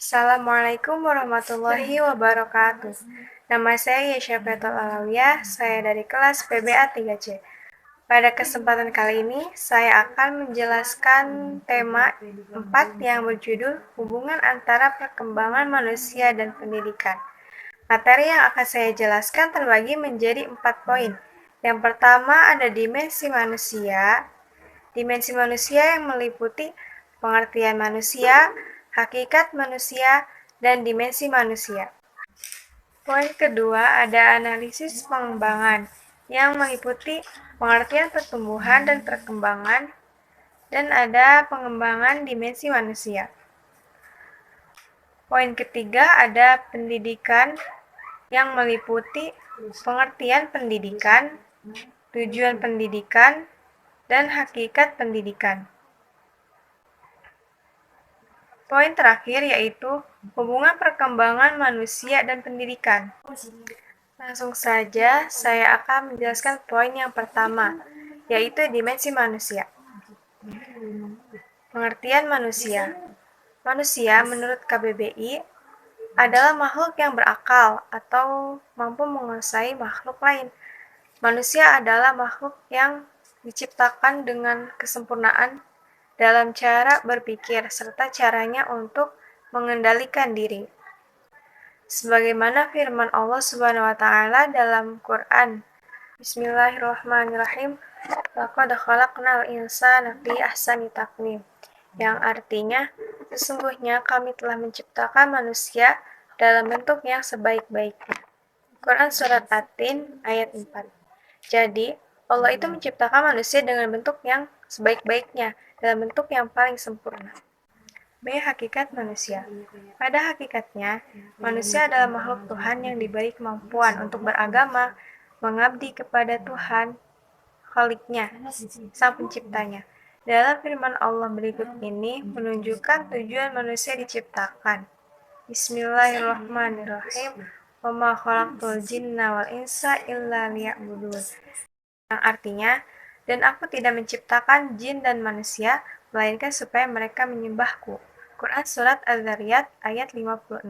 Assalamualaikum warahmatullahi wabarakatuh. Nama saya Yesya Fatul Alawiyah, saya dari kelas PBA 3C. Pada kesempatan kali ini, saya akan menjelaskan tema 4 yang berjudul Hubungan Antara Perkembangan Manusia dan Pendidikan. Materi yang akan saya jelaskan terbagi menjadi 4 poin. Yang pertama ada dimensi manusia. Dimensi manusia yang meliputi pengertian manusia, hakikat manusia, dan dimensi manusia. Poin kedua ada analisis pengembangan yang meliputi pengertian pertumbuhan dan perkembangan, dan ada pengembangan dimensi manusia. Poin ketiga ada pendidikan yang meliputi pengertian pendidikan, tujuan pendidikan, dan hakikat pendidikan. Poin terakhir yaitu hubungan perkembangan manusia dan pendidikan. Langsung saja saya akan menjelaskan poin yang pertama, yaitu dimensi manusia. Pengertian manusia. Manusia menurut KBBI adalah makhluk yang berakal atau mampu menguasai makhluk lain. Manusia adalah makhluk yang diciptakan dengan kesempurnaan dalam cara berpikir serta caranya untuk mengendalikan diri. Sebagaimana firman Allah Subhanahu wa taala dalam Quran. Bismillahirrahmanirrahim. Laqad khalaqnal insana fi ahsani taqwim. Yang artinya, sesungguhnya kami telah menciptakan manusia dalam bentuk yang sebaik-baiknya. Quran Surat At-Tin ayat 4. Jadi, Allah itu menciptakan manusia dengan bentuk yang sebaik-baiknya, dalam bentuk yang paling sempurna. B. Hakikat manusia. Pada hakikatnya, manusia adalah makhluk Tuhan yang diberi kemampuan untuk beragama, mengabdi kepada Tuhan, Khaliknya, Sang Penciptanya. Dalam firman Allah berikut ini menunjukkan tujuan manusia diciptakan. Bismillahirrahmanirrahim. Wa ma khalaqtul jinna wal insa illa liya'budun. Yang artinya, dan aku tidak menciptakan jin dan manusia, melainkan supaya mereka menyembahku. Quran Surat Az-Zariyat ayat 56.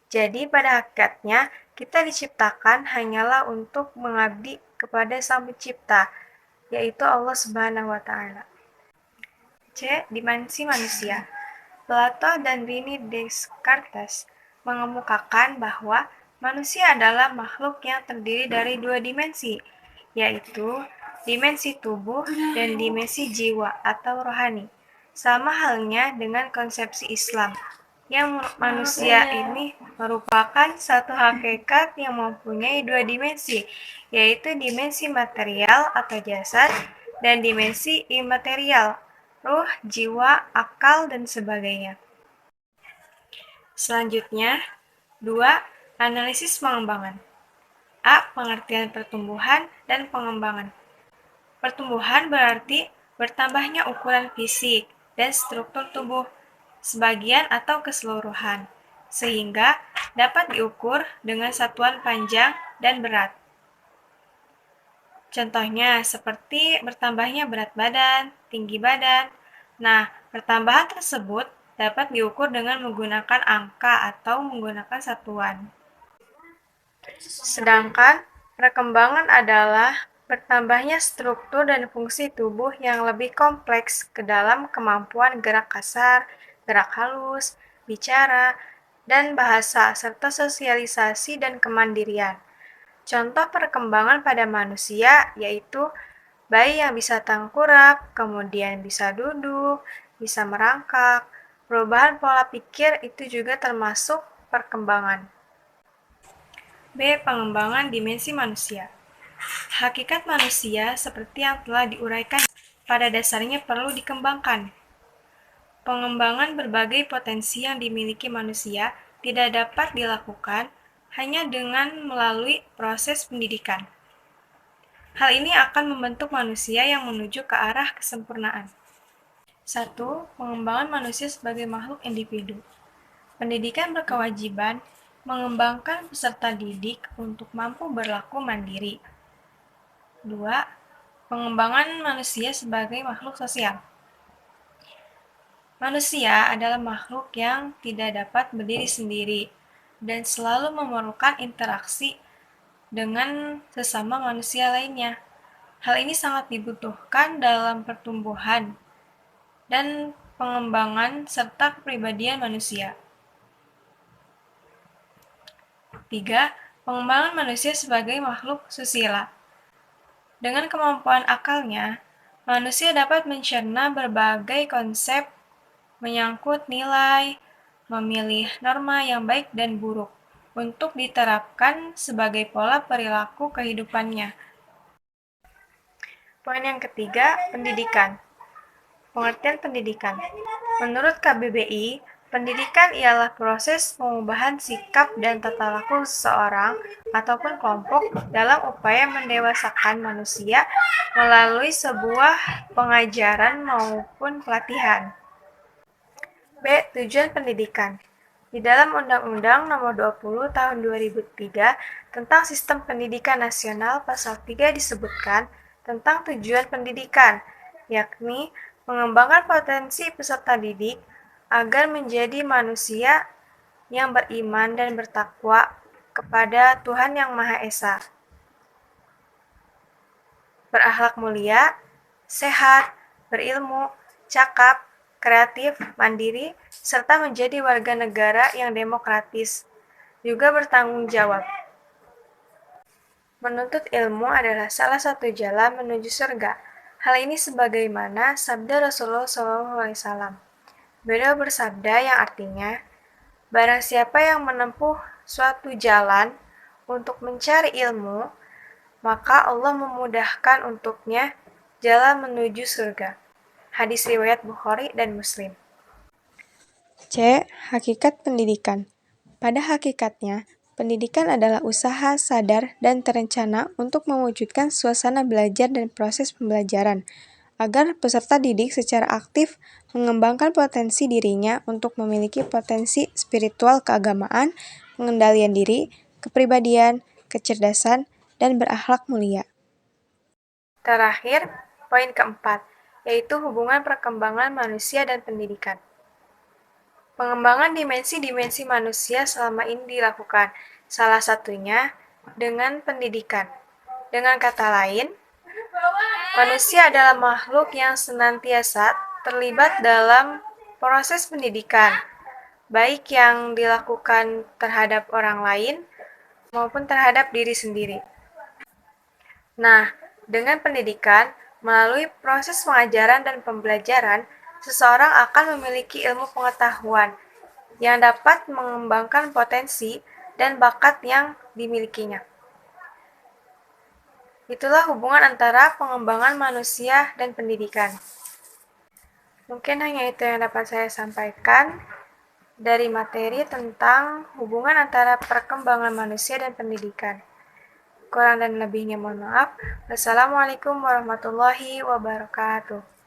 Jadi pada hakikatnya, kita diciptakan hanyalah untuk mengabdi kepada Sang Pencipta, yaitu Allah Subhanahu wa taala. C. Dimensi manusia. Plato dan Rene Descartes mengemukakan bahwa manusia adalah makhluk yang terdiri dari 2 dimensi, yaitu dimensi tubuh dan dimensi jiwa atau rohani. Sama halnya dengan konsepsi Islam, yang manusia ini merupakan satu hakikat yang mempunyai 2 dimensi, yaitu dimensi material atau jasad dan dimensi imaterial, ruh, jiwa, akal, dan sebagainya. Selanjutnya, 2. Analisis pengembangan. A. Pengertian pertumbuhan dan pengembangan. Pertumbuhan berarti bertambahnya ukuran fisik dan struktur tubuh sebagian atau keseluruhan, sehingga dapat diukur dengan satuan panjang dan berat. Contohnya seperti bertambahnya berat badan, tinggi badan. Nah, pertambahan tersebut dapat diukur dengan menggunakan angka atau menggunakan satuan. Sedangkan perkembangan adalah bertambahnya struktur dan fungsi tubuh yang lebih kompleks ke dalam kemampuan gerak kasar, gerak halus, bicara, dan bahasa, serta sosialisasi dan kemandirian. Contoh perkembangan pada manusia yaitu bayi yang bisa tengkurap, kemudian bisa duduk, bisa merangkak. Perubahan pola pikir itu juga termasuk perkembangan. B. Pengembangan dimensi manusia. Hakikat manusia seperti yang telah diuraikan pada dasarnya perlu dikembangkan. Pengembangan berbagai potensi yang dimiliki manusia tidak dapat dilakukan hanya dengan melalui proses pendidikan. Hal ini akan membentuk manusia yang menuju ke arah kesempurnaan. 1. Pengembangan manusia sebagai makhluk individu. Pendidikan berkewajiban mengembangkan peserta didik untuk mampu berlaku mandiri. 2. Pengembangan manusia sebagai makhluk sosial. Manusia adalah makhluk yang tidak dapat berdiri sendiri dan selalu memerlukan interaksi dengan sesama manusia lainnya. Hal ini sangat dibutuhkan dalam pertumbuhan dan pengembangan serta kepribadian manusia. 3. Pengembangan manusia sebagai makhluk susila. Dengan kemampuan akalnya, manusia dapat mencerna berbagai konsep menyangkut nilai, memilih norma yang baik dan buruk untuk diterapkan sebagai pola perilaku kehidupannya. Poin yang ketiga, pendidikan. Pengertian pendidikan. Menurut KBBI, pendidikan ialah proses pengubahan sikap dan tata laku seseorang ataupun kelompok dalam upaya mendewasakan manusia melalui sebuah pengajaran maupun pelatihan. B. Tujuan pendidikan. Di dalam Undang-Undang Nomor 20 Tahun 2003 tentang Sistem Pendidikan Nasional Pasal 3 disebutkan tentang tujuan pendidikan, yakni mengembangkan potensi peserta didik agar menjadi manusia yang beriman dan bertakwa kepada Tuhan Yang Maha Esa, berakhlak mulia, sehat, berilmu, cakap, kreatif, mandiri, serta menjadi warga negara yang demokratis, juga bertanggung jawab. Menuntut ilmu adalah salah satu jalan menuju surga. Hal ini sebagaimana sabda Rasulullah SAW. Beliau bersabda yang artinya, barang siapa yang menempuh suatu jalan untuk mencari ilmu, maka Allah memudahkan untuknya jalan menuju surga. Hadis riwayat Bukhari dan Muslim. C. Hakikat pendidikan. Pada hakikatnya, pendidikan adalah usaha sadar dan terencana untuk mewujudkan suasana belajar dan proses pembelajaran, agar peserta didik secara aktif mengembangkan potensi dirinya untuk memiliki potensi spiritual keagamaan, pengendalian diri, kepribadian, kecerdasan, dan berakhlak mulia. Terakhir, poin keempat, yaitu hubungan perkembangan manusia dan pendidikan. Pengembangan dimensi-dimensi manusia selama ini dilakukan, salah satunya dengan pendidikan. Dengan kata lain, manusia adalah makhluk yang senantiasa terlibat dalam proses pendidikan, baik yang dilakukan terhadap orang lain maupun terhadap diri sendiri. Nah, dengan pendidikan, melalui proses pengajaran dan pembelajaran, seseorang akan memiliki ilmu pengetahuan yang dapat mengembangkan potensi dan bakat yang dimilikinya. Itulah hubungan antara pengembangan manusia dan pendidikan. Mungkin hanya itu yang dapat saya sampaikan dari materi tentang hubungan antara perkembangan manusia dan pendidikan. Kurang dan lebihnya mohon maaf. Wassalamualaikum warahmatullahi wabarakatuh.